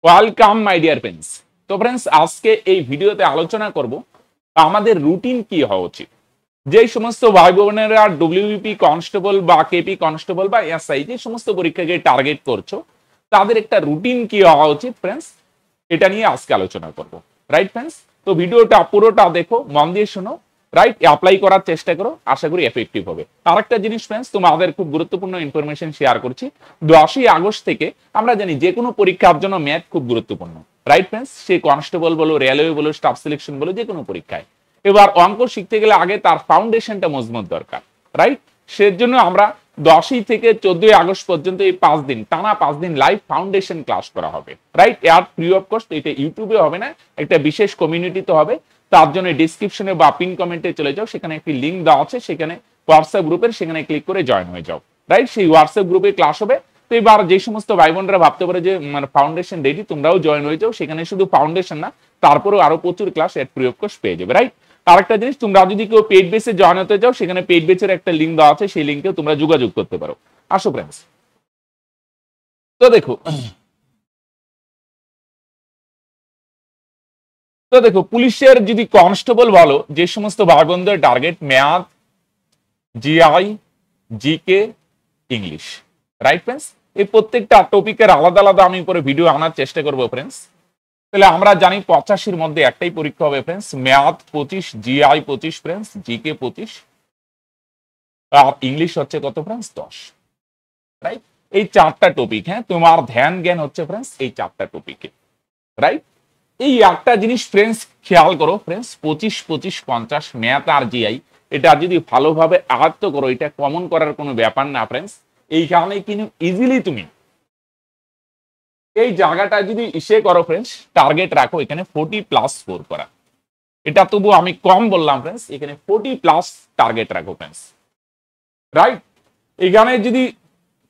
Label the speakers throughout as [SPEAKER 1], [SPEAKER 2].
[SPEAKER 1] Welcome my dear friends. তো friends, আজকে এই ভিডিওতে আলোচনা করব আমাদের রুটিন কি হওয়া উচিত। যেই সমস্ত ভাই বোনেরা ডব্লিউপি কনস্টেবল বা কেপি কনস্টেবল বা এসআই যে সমস্ত পরীক্ষাকে টার্গেট করছো, তাদের একটা রুটিন কি হওয়া উচিত ফ্রেন্ডস, এটা নিয়ে আজকে আলোচনা করব। রাইট ফ্রেন্ডস, তো ভিডিওটা পুরোটা দেখো, মন দিয়ে শোনো, রাইট, অ্যাপ্লাই করার চেষ্টা করো, আশা করি এফেক্টিভ হবে। আরেকটা জিনিস ফ্রেন্ডস, তোমাদের খুব গুরুত্বপূর্ণ ইনফরমেশন শেয়ার করছি। 10ই আগস্ট থেকে আমরা জানি যে কোনো পরীক্ষার জন্য ম্যাথ খুব গুরুত্বপূর্ণ। রাইট ফ্রেন্ডস, সে কনস্টেবল বলো, রেলওয়ে বলো, স্টাফ সিলেকশন বলো, যে কোনো পরীক্ষায় এবার অঙ্ক শিখতে গেলে আগে তার ফাউন্ডেশনটা মজবুত দরকার। রাইট, সেজন্য আমরা 10ই থেকে 14ই আগস্ট পর্যন্ত এই 5 দিন টানা 5 দিন লাইভ ফাউন্ডেশন ক্লাস করা হবে। রাইট, এর ফ্রি অফ কস্ট, এটা ইউটিউবে হবে না, একটা বিশেষ কমিউনিটিতে হবে। তার জন্য ডিসক্রিপশনে বা পিন কমেন্টে চলে যাও, সেখানে একটি লিঙ্ক দেওয়া আছে, সেখানে হোয়াটসঅ্যাপ গ্রুপের, সেখানে ক্লিক করে জয়েন হয়ে যাও। রাইট, সেই হোয়াটসঅ্যাপ গ্রুপে ক্লাস হবে। তো এবার যে সমস্ত ভাই বোনরা ভাবতে পারে যে মানে ফাউন্ডেশন রেডি, তোমরাও জয়েন হয়ে যাও, সেখানে শুধু ফাউন্ডেশন না, তারপরেও আরো প্রচুর class at free of cost পেয়ে যাবে। রাইট, আরেকটা জিনিস, তোমরা যদি কেউ পেইড বেসে জয়েন হতে চাও, সেখানে পেইড বেসের একটা লিঙ্ক দেওয়া আছে, সেই লিঙ্কেও তোমরা যোগাযোগ করতে পারো। আসো ফ্রেন্ডস, তো দেখো পুলিশের যদি কনস্টেবল বলো, যে সমস্ত ভাই বোনদের target math, GI, GK, English. Right friends, এই প্রত্যেকটা টপিকের আলাদা আলাদা আমি পরে ভিডিও আনার চেষ্টা করবো ফ্রেন্ডস। তাহলে আমরা জানি 85-র মধ্যে একটাই পরীক্ষা হবে friends, math 25, GI 25 friends, GK 25, আর ইংলিশ হচ্ছে কত ফ্রেন্ডস, 10। রাইট, এই 4টা টপিক, হ্যাঁ, তোমার ধ্যান জ্ঞান হচ্ছে ফ্রেন্ডস এই 4টা টপিকে। রাইট, এই একটা জিনিস ফ্রেন্ডস খেয়াল করো ফ্রেন্ডস, 25, 25, 50 ম্যাথ আর জিআই, এটা যদি ভালোভাবে আয়ত্ত করো, এটা কমন করার কোনো ব্যাপার না ফ্রেন্ডস। এই কারণে কিন্তু ইজিলি তুমি এই জায়গাটা যদি ইসে করো ফ্রেন্ডস, টার্গেট রাখো এখানে 40+ স্কোর করা। এটা তবু আমি কম বললাম ফ্রেন্ডস, এখানে 40+ টার্গেট রাখো ফ্রেন্ডস। রাইট, এখানে যদি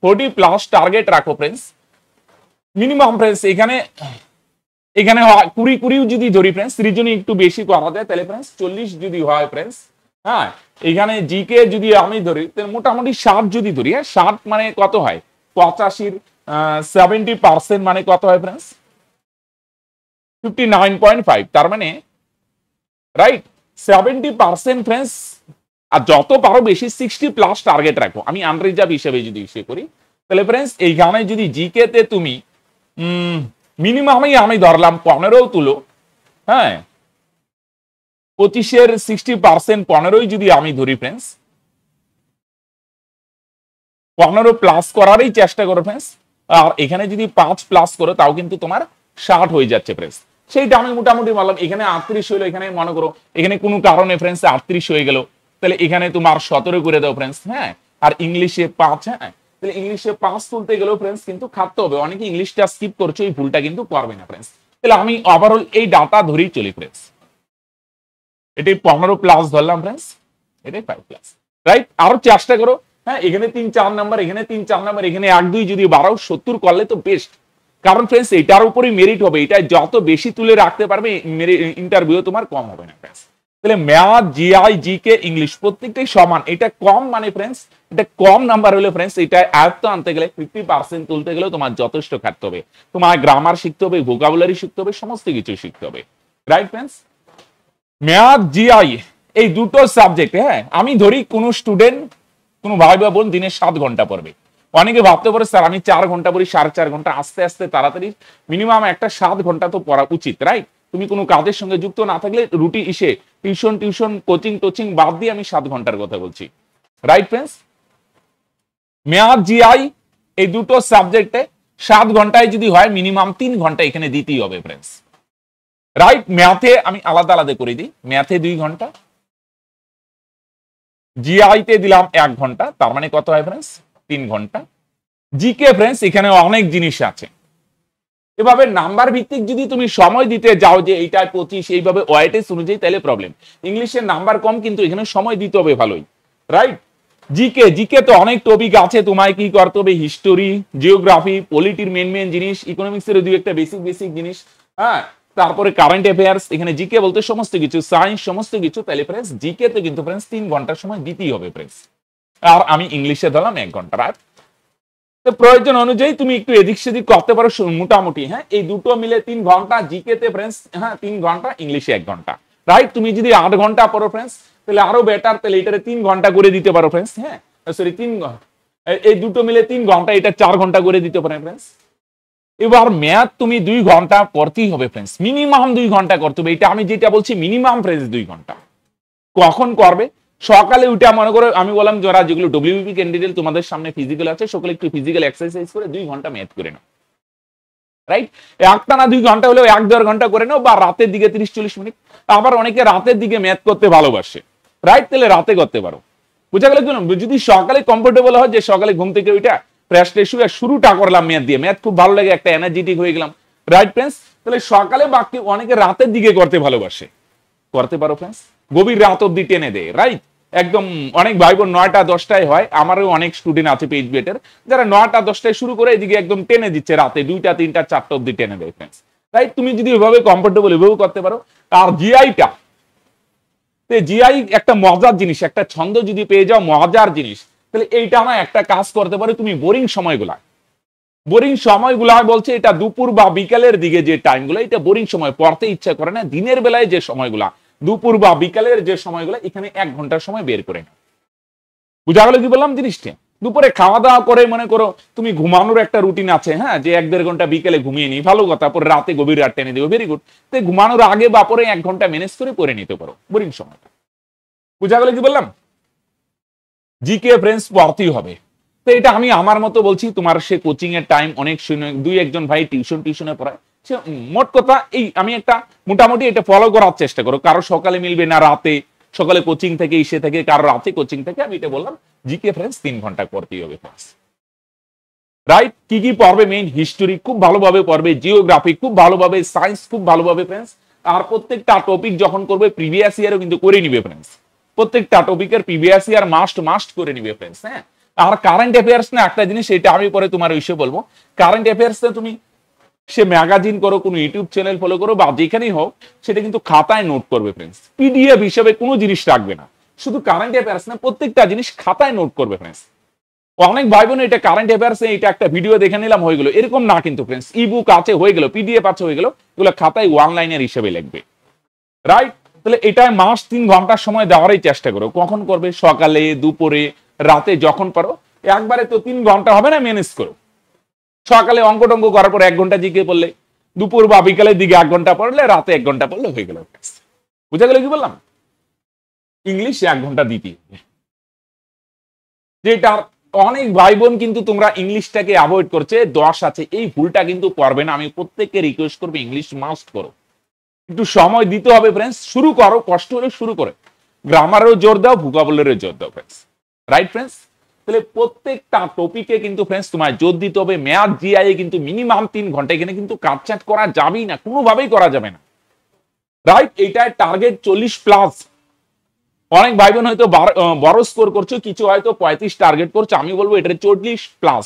[SPEAKER 1] 40+ টার্গেট রাখো ফ্রেন্ডস, মিনিমাম ফ্রেন্ডস এখানে 20 যদি ধরি ফ্রেন্ডস, রিজনিং একটু বেশি করা যায়, তাহলে ফ্রেন্ডস 40 যদি হয় ফ্রেন্ডস, হ্যাঁ, এখানে জিকে যদি আমি ধরি তাহলে মোটামুটি 60 যদি ধরি, হ্যাঁ, 60 মানে কত হয়, 85-র 70% মানে কত হয় ফ্রেন্ডস, 59.5। তার মানে রাইট 70% ফ্রেন্ডস, আর যত পারো বেশি 60+ টার্গেট রাখো। আমি আনরিজার্ভ হিসেবে যদি ইসে করি, তাহলে ফ্রেন্ডস এইখানে যদি জিকে তে তুমি মিনিমামই আমি ধরলাম 15 তুলো, হ্যাঁ, 25-এর 60% 15ই যদি আমি ধরি ফ্রেন্ডস, 15+ করারই চেষ্টা করো ফ্রেন্ডস। আর এখানে যদি 5+ করো, তাও কিন্তু তোমার 60 হয়ে যাচ্ছে ফ্রেন্ডস। সেইটা আমি মোটামুটি বললাম। এখানে 38 হলো, এখানে মনে করো এখানে কোনো কারণে ফ্রেন্ডস 38 হয়ে গেল, তাহলে এখানে তোমার 17 করে দাও ফ্রেন্ডস, হ্যাঁ। আর ইংলিশে 5, হ্যাঁ, তাহলে ইংলিশে 5 তুলতে গেলেও ফ্রেন্ডস কিন্তু খাটতে হবে। অনেকে ইংলিশটা স্কিপ করছো, এই ভুলটা কিন্তু করবে না ফ্রেন্ডস। তাহলে আমি ওভারঅল এই ডাটা ধরেই চলি ফ্রেন্ডস। এটাই 15+ ধরলাম ফ্রেন্ডস, এটাই 5+। রাইট, আরো চেষ্টা করো, হ্যাঁ, এখানে 3-4 নাম্বার, এখানে 3-4 নাম্বার, এখানে 1-2 যদি বাড়াও, 70 করলে তো বেস্ট। কারণ ফ্রেন্ডস এটার উপরই মেরিট হবে, এটা যত বেশি তুলে রাখতে পারবে ইন্টারভিউ তোমার কম হবে না ফ্রেন্ডস। তাহলে ম্যাথ, জিআই, জিকে, ইংলিশ প্রত্যেকটাই সমান। এটা কম মানে ফ্রেন্ডস, এটা কম নাম্বার হলে ফ্রেন্ডস, এটা আয়ত্ত আনতে গেলে 50% তুলতে গেলেও তোমার যথেষ্ট খাটতে হবে। তোমার গ্রামার শিখতে হবে, ভোকাবুলারি শিখতে হবে, সমস্ত কিছু শিখতে হবে। রাইট ফ্রেন্ডস, ম্যাথ, জিআই এই দুটো সাবজেক্ট, হ্যাঁ, আমি ধরি কোনো স্টুডেন্ট, কোনো ভাই বা বোন দিনে 7 ঘন্টা পড়বে। অনেকে ভাবতে পারে স্যার আমি 4 ঘন্টা পড়ি, 4.5 ঘন্টা, আস্তে আস্তে তাড়াতাড়ি মিনিমাম একটা 7 ঘন্টা তো পড়া উচিত। রাইট, তুমি কোনো কাজের সঙ্গে যুক্ত না থাকলে রুটি ইসে টিউশন কোচিং বাদ দিয়ে আমি 7 ঘন্টার কথা বলছি। রাইট ফ্রেন্ডস, ম্যাথ, জিআই এই দুটো সাবজেক্টে 7 ঘন্টায় যদি হয়, মিনিমাম 3 ঘন্টা এখানে দিতেই হবে ফ্রেন্ডস। রাইট, ম্যাথে আমি আলাদা আলাদা করে দিই, ম্যাথে 2 ঘন্টা, জিআইতে দিলাম 1 ঘন্টা, তার মানে কত হয় ফ্রেন্ডস, 3 ঘন্টা। জিকে ফ্রেন্ডস এখানে অনেক জিনিস আছে, এভাবে নাম্বার ভিত্তিক যদি তুমি সময় দিতে যাও যে এইটায় 25, এইভাবে ওয়েটেজ অনুযায়ী, তাহলে প্রবলেম। ইংলিশের নাম্বার কম, কিন্তু এখানে সময় দিতে হবে ভালোই। রাইট, জিকে তো অনেক টপিক আছে, তোমায় কি করতে হবে, হিস্টোরি, জিওগ্রাফি, পলিটির মেন জিনিস, ইকোনমিক্সের 2-একটা বেসিক জিনিস, হ্যাঁ, তারপরে কারেন্ট অ্যাফেয়ার্স, এখানে জিকে বলতে সমস্ত কিছু, সায়েন্স সমস্ত কিছু। তাহলে ফ্রেন্ডস জিকে তে কিন্তু ফ্রেন্ডস 3 ঘন্টার সময় দিতেই হবে ফ্রেন্ডস। আর আমি ইংলিশে ধরলাম 1 ঘন্টা। রাইট, তো প্রয়োজন অনুযায়ী তুমি একটু এদিক সেদিক করতে পারো মোটামুটি। হ্যাঁ, এই দুটো মিলে 3 ঘন্টা জিকে তে ফ্রেন্ডস। হ্যাঁ, 3 ঘন্টা, ইংলিশে 1 ঘন্টা। রাইট, তুমি যদি 8 ঘন্টা পড়ো ফ্রেন্ডস তাহলে আরো বেটার, তাহলে এটারে 3 ঘন্টা করে দিতে পারো ফ্রেন্ডস। হ্যাঁ, সরি 3 ঘন্টা, এই দুটো মিলে 3 ঘন্টা, এটা 4 ঘন্টা করে দিতে পারে ফ্রেন্ডস। এবার ম্যাথ তুমি 2 ঘন্টা পড়তেই হবে ফ্রেন্ডস, মিনিমাম 2 ঘন্টা করতে হবে। এটা আমি যেটা বলছি মিনিমাম ফ্রেন্ডস 2 ঘন্টা। কখন করবে? সকালে উঠে মনে করো, আমি বললাম যারা যেগুলো ডব্লিউবি ক্যান্ডিডেট তোমাদের সামনে ফিজিক্যাল আছে, সকালে একটু ফিজিক্যাল এক্সারসাইজ করে 2 ঘন্টা ম্যাথ করে নাও। রাইট, একটা না 2 ঘন্টা হলেও 1-1.5 ঘন্টা করে নাও, বা রাতের দিকে 30-40 মিনিট। আবার অনেকে রাতের দিকে ম্যাথ করতে ভালোবাসে, রাইট, তাহলে রাতে করতে পারো। বুঝা গেল? যদি সকালে কমফোর্টেবল হয় যে সকালে ঘুম থেকে ওইটা ফ্রেশ ট্রেশ হয়ে শুরুটা করলাম ম্যাথ দিয়ে, ম্যাথ খুব ভালো লাগে, একটা এনার্জেটিক হয়ে গেলাম, রাইট ফ্রেন্ডস, তাহলে সকালে বাকি অনেকে রাতের দিকে করতে ভালোবাসে, করতে পারো ফ্রেন্ডস। গভীর রাত অব্দি টেনে দেয়, রাইট, একদম অনেক ভাই বোন 9টা-10টায় হয়, আমারও অনেক স্টুডেন্ট আছে পেজ বেটের যারা 9টা-10টায় শুরু করে এদিকে একদম টেনে দিচ্ছে, রাতে 2টা, 3টা, 4টা অব্দি টেনে দেয় ফ্রেন্ডস। রাইট, তুমি যদি এভাবে কমফোর্টেবল এভাবে করতে পারো। আর জিআইটা, জিআই একটা মজার জিনিস, একটা ছন্দ যদি পেয়ে যাও মজার জিনিস, তাহলে এইটা না একটা কাজ করতে পারো তুমি। বোরিং সময়গুলা বলছে এটা দুপুর বা বিকালের দিকে যে টাইমগুলো, এটা বোরিং সময়, পড়তে ইচ্ছা করে না। দিনের বেলায় যে সময়গুলা, দুপুর বা বিকালের যে সময়গুলো, এখানে 1 ঘন্টার সময় বের করে নাও। বুঝা গেল কি বললাম জিনিসটা? দুপুরে খাওয়া দাওয়া করে মনে করো তুমি ঘুমানোর একটা রুটিন আছে, হ্যাঁ, যে 1-1.5 ঘন্টা বিকেলে ঘুমিয়ে নি, ভালো কথা, পরে রাতে গভীর রাত টেনে দেবো, ভেরি গুড। তো ঘুমানোর আগে বা পরে 1 ঘন্টা ম্যানেজ করে পড়ে নিতে পারো বোরিং সময়টা। বুঝা গেল কি বললাম? জিকে ফ্রেন্ডস পড়তেই হবে। তো এটা আমি আমার মতো বলছি, তোমার সে কোচিং এর টাইম অনেক শুনে 2-1 জন ভাই টিউশনে পড়ায়, সে মোট কথা এই আমি একটা মোটামুটি এটা ফলো করার চেষ্টা করো। কারো সকালে মিলবে না রাতে, সকালে কোচিং থেকে এসে থেকে, কারো রাতে কোচিং থেকে, আমি এটা বললাম জিকে ফ্রেন্ডস 3 ঘন্টা পড়তেই হবে ফ্রেন্ডস। রাইট, কি কি পড়বে? মেইন হিস্টোরি খুব ভালোভাবে পড়বে, জিওগ্রাফি খুব ভালোভাবে, সায়েন্স খুব ভালোভাবে ফ্রেন্ডস। আর প্রত্যেকটা টপিক যখন করবে প্রিভিয়াস ইয়ারও কিন্তু করে নিবে ফ্রেন্ডস। প্রত্যেকটা টপিকের প্রিভিয়াস ইয়ার মাস্ট করে নিবে ফ্রেন্ডস। হ্যাঁ, আর কারেন্ট অ্যাফেয়ার্স না একটা জিনিস, এটা আমি পরে তোমার বিষয়ে বলবো। কারেন্ট অ্যাফেয়ার্স তুমি সে ম্যাগাজিন করো, কোনো ইউটিউব চ্যানেল ফলো করো, বা যেখানেই হোক, সেটা কিন্তু খাতায় নোট করবে ফ্রেন্ডস। পিডিএফ হিসেবে কোনো জিনিস রাখবে না, শুধু কারেন্ট অ্যাফেয়ার্স না, প্রত্যেকটা জিনিস খাতায় নোট করবে ফ্রেন্ডস। অনেক ভাই বোন এটা কারেন্ট অ্যাফেয়ার্স, এটা একটা ভিডিও দেখে নিলাম হয়ে গেল, এরকম না কিন্তু ফ্রেন্ডস। ইবুক আছে হয়ে গেল, পিডিএফ আছে হয়ে গেল, এগুলো খাতায় 1 লাইনের হিসেবে লিখবে। রাইট, তাহলে এটাই মাস 3 ঘন্টার সময় দেওয়ারই চেষ্টা করো। কখন করবে? সকালে, দুপুরে, রাতে, যখন পারো। একবারে তো 3 ঘন্টা হবে না, ম্যানেজ করো। সকালে অঙ্ক টঙ্ক করার পর 1 ঘন্টা জিকে পড়লে, দুপুর বা বিকালের দিকে 1 ঘন্টা পড়লে, রাতে 1 ঘন্টা পড়লে হয়ে গেল। বুঝা গেল কি বললাম? ইংলিশ 1 ঘন্টা দিতে হবে। যেটা অনেক ভাই বোন কিন্তু তোমরা ইংলিশটাকে অ্যাভয়েড করছে, 10 আছে, এই ভুলটা কিন্তু করবে না। আমি প্রত্যেককে রিকোয়েস্ট করবো ইংলিশ মাস্ট করো, একটু সময় দিতে হবে ফ্রেন্ডস। শুরু করো, কষ্ট হলে শুরু করে, গ্রামারেরও জোর দাও, ভোকাবুলারিরও জোর দাও ফ্রেন্ডস। রাইট ফ্রেন্ডস, তাহলে প্রত্যেকটা টপিকে কিন্তু ফ্রেন্ডস তোমার জোর দিতে হবে। ম্যাথ জিআই কিন্তু মিনিমাম 3 ঘন্টা, এখানে কিন্তু কাটছাট করা যাবেই না, কোনোভাবেই করা যাবে না। রাইট, এটার টার্গেট 40+। অনেক ভাই বোন হয়তো বড় স্কোর করছো, কিছু হয়তো 35 টার্গেট করছো, আমি বলবো এটা 40+।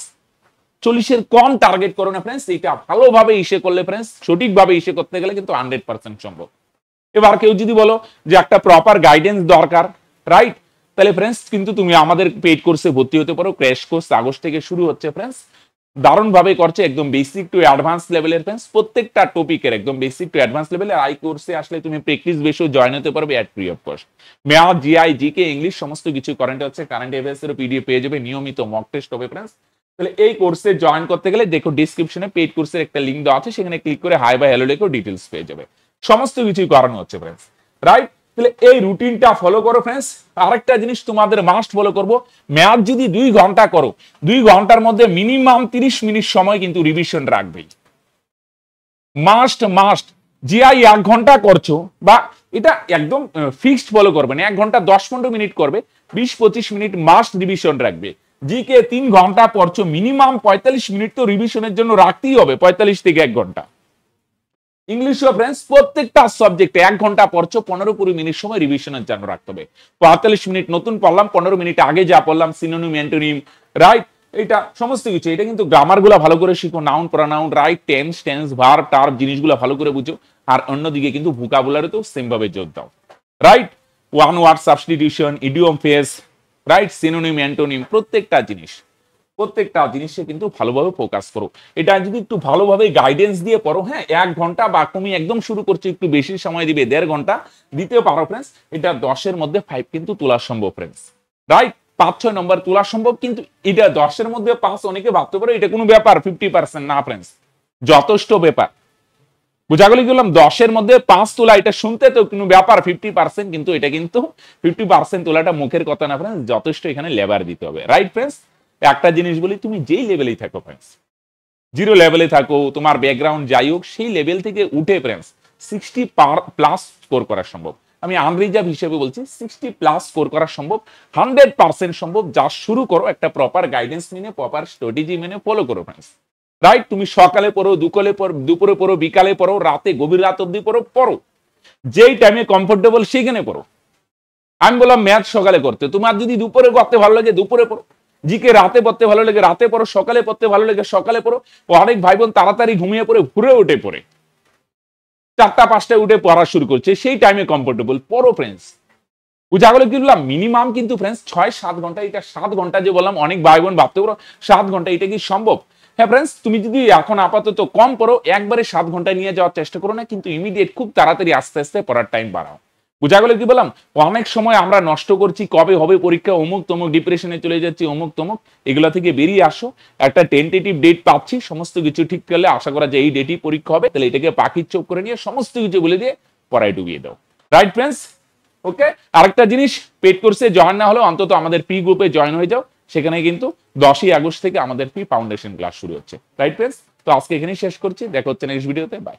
[SPEAKER 1] 40-এর কম টার্গেট করো না ফ্রেন্ডস। এটা ভালোভাবে ইসে করলে ফ্রেন্ডস, সঠিকভাবে ইসে করতে গেলে কিন্তু 100% সম্ভব। এবার কেউ যদি বলো যে একটা প্রপার গাইডেন্স দরকার, রাইট, তাহলে ফ্রেন্ডস কিন্তু তুমি আমাদের পেইড কোর্সে ভর্তি হতে পারো। ক্র্যাশ কোর্স আগস্ট থেকে শুরু হচ্ছে ফ্রেন্ডস, দারুণ ভাবে করছে, একদম বেসিক টু অ্যাডভান্স লেভেলের ফ্রেন্ডস। প্রত্যেকটা টপিকের একদম বেসিক টু অ্যাডভান্স লেভেলের আই কোর্সে আসলে তুমি প্র্যাকটিস বেসেও জয়েন হতে পারবে at free of cost. Math, GI, GK, English সমস্ত কিছু কারেন্ট হচ্ছে, কারেন্ট অ্যাফেয়ার্স এর পিডিএফ পেয়ে যাবে, নিয়মিত মক টেস্ট হবে ফ্রেন্ডস। তাহলে এই কোর্সে জয়েন করতে গেলে দেখো ডিসক্রিপশনে পেইড কোর্সের একটা লিংক দেওয়া আছে, সেখানে ক্লিক করে হাই বা হ্যালো লিখো, ডিটেইলস পেয়ে যাবে। সমস্ত কিছুই করানো হচ্ছে ফ্রেন্ডস। রাইট, তাহলে এই রুটিনটা ফলো করো ফ্রেন্ডস। আরেকটা জিনিস তোমাদের মাস্ট ফলো করবো, ম্যাথ যদি 2 ঘন্টা করো, 2 ঘন্টার মধ্যে মিনিমাম 30 মিনিট সময় কিন্তু রিভিশন রাখবেই, মাস্ট। জিআই 1 ঘন্টা করছো, বা এটা একদম ফিক্সড ফলো করবে না, 1 ঘন্টা 10-15 মিনিট করবে, 20-25 মিনিট মাস্ট রিভিশন রাখবে। জিকে 3 ঘন্টা পড়ছো, মিনিমাম 45 মিনিট তো রিভিশনের জন্য রাখতেই হবে, 45 থেকে 1 ঘন্টা। ইংলিশও ফ্রেন্ডস প্রত্যেকটা সাবজেক্টে 1 ঘন্টা পড়ছো, 15-20 মিনিট সময় রিভিশনের জন্য রাখতে হবে। 45 মিনিট নতুন পড়লাম, 15 মিনিট আগে যা পড়লাম, সিনোনিম, অ্যান্টোনিম, রাইট, এটা সমস্ত কিছু। এটা কিন্তু গ্রামার গুলা ভালো করে শিখো, noun, pronoun, right, tense, verb, টার্ব জিনিসগুলো ভালো করে বুঝো। আর অন্যদিকে কিন্তু ভোকাবুলারিতেও সেম ভাবে জোর দাও। Right, one word substitution, idiom phrase, right, synonym, antonym, প্রত্যেকটা জিনিস প্রত্যেকটা জিনিসে কিন্তু ভালোভাবে ফোকাস করো। এটা যদি একটু ভালোভাবে গাইডেন্স দিয়ে পড়ো, হ্যাঁ 1 ঘন্টা বা তুমি একদম শুরু করছো একটু বেশি সময় দিবে, 1.5 ঘন্টা দিতে পারো ফ্রেন্ডস, এটা 10-এর মধ্যে 5 কিন্তু তোলা সম্ভব ফ্রেন্ডস, রাইট? 5-6 নম্বর তোলা সম্ভব, কিন্তু এটা 10-এর মধ্যে 5 অনেকে ভাবতে পারে এটা কোনো ব্যাপার 50% না ফ্রেন্ডস, যথেষ্ট ব্যাপার। বুঝা গেল কি বললাম? 10-এর মধ্যে 5 তোলা এটা শুনতে তো কোনো ব্যাপার 50%, কিন্তু এটা কিন্তু 50% তোলাটা মুখের কথা না ফ্রেন্ডস, যথেষ্ট এখানে লেবার দিতে হবে, রাইট ফ্রেন্ডস? একটা জিনিস বলি, তুমি যেই লেভেলেই থাকো ফ্রেন্ডস, 0 লেভেলে থাকো, তোমার ব্যাকগ্রাউন্ড যাই হোক, সেই লেভেল থেকে উঠে ফ্রেন্ডস 60+ স্কোর করা সম্ভব। আমি আনরিজার্ভ হিসেবে বলছি 60+ স্কোর করা সম্ভব, 100% সম্ভব। যা শুরু করো একটা প্রপার গাইডেন্স মেনে, প্রপার স্ট্র্যাটেজি মেনে ফলো করো ফ্রেন্ডস, রাইট? তুমি সকালে পড়ো, দুপুরে পড়ো, বিকালে পড়ো, রাতে গভীর রাত অব্দি পড়ো, যেই টাইমে কমফোর্টেবল সেখানে পড়ো। আমি বললাম ম্যাথ সকালে করতে, তোমার যদি দুপুরে করতে ভালো লাগে দুপুরে পড়ো, জিকে রাতে পড়তে ভালো লাগে রাতে পড়ো, সকালে পড়তে ভালো লাগে সকালে পড়ো। অনেক ভাই বোন তাড়াতাড়ি ঘুমিয়ে পড়ে ভোরে উঠে পড়ে 4টা-5টায় উঠে পড়া শুরু করছে, সেই টাইমে কমফোর্টেবল পড়ো ফ্রেন্ডস। বুঝা গেল কি বললাম? মিনিমাম কিন্তু ফ্রেন্ডস 6-7 ঘন্টা, এটা 7 ঘন্টা যে বললাম, অনেক ভাই বোন ভাবতে পারো 7 ঘন্টা এটা কি সম্ভব? হ্যাঁ ফ্রেন্ডস, তুমি যদি এখন আপাতত কম পড়ো, একবারে 7 ঘন্টা নিয়ে যাওয়ার চেষ্টা করো না, কিন্তু ইমিডিয়েট খুব তাড়াতাড়ি আস্তে আস্তে পড়ার টাইম বাড়াও। বুঝা গেল কি বললাম? অনেক সময় আমরা নষ্ট করছি, কবে হবে পরীক্ষা, অমুক তমুক ডিপ্রেশনে চলে যাচ্ছি, অমুক তমুক, এগুলা থেকে বেরিয়ে আসো। একটা টেন্টেটিভ ডেট পাচ্ছি, সমস্ত কিছু ঠিক করলে আশা করা যায় এই ডেটই পরীক্ষা হবে, তাহলে এটাকে পাখির চোখ করে নিয়ে সমস্ত কিছু বলে দিয়ে পড়ায় ডুবিয়ে দাও, রাইট ফ্রেন্ডস? ওকে, আরেকটা জিনিস, পেড কোর্সে জয়েন না হলেও অন্তত আমাদের পি গ্রুপে জয়েন হয়ে যাও, সেখানে কিন্তু 10ই আগস্ট থেকে আমাদের পি ফাউন্ডেশন ক্লাস শুরু হচ্ছে, রাইট ফ্রেন্ডস? তো আজকে এখানেই শেষ করছি, দেখা হচ্ছে নেক্সট ভিডিওতে, বাই।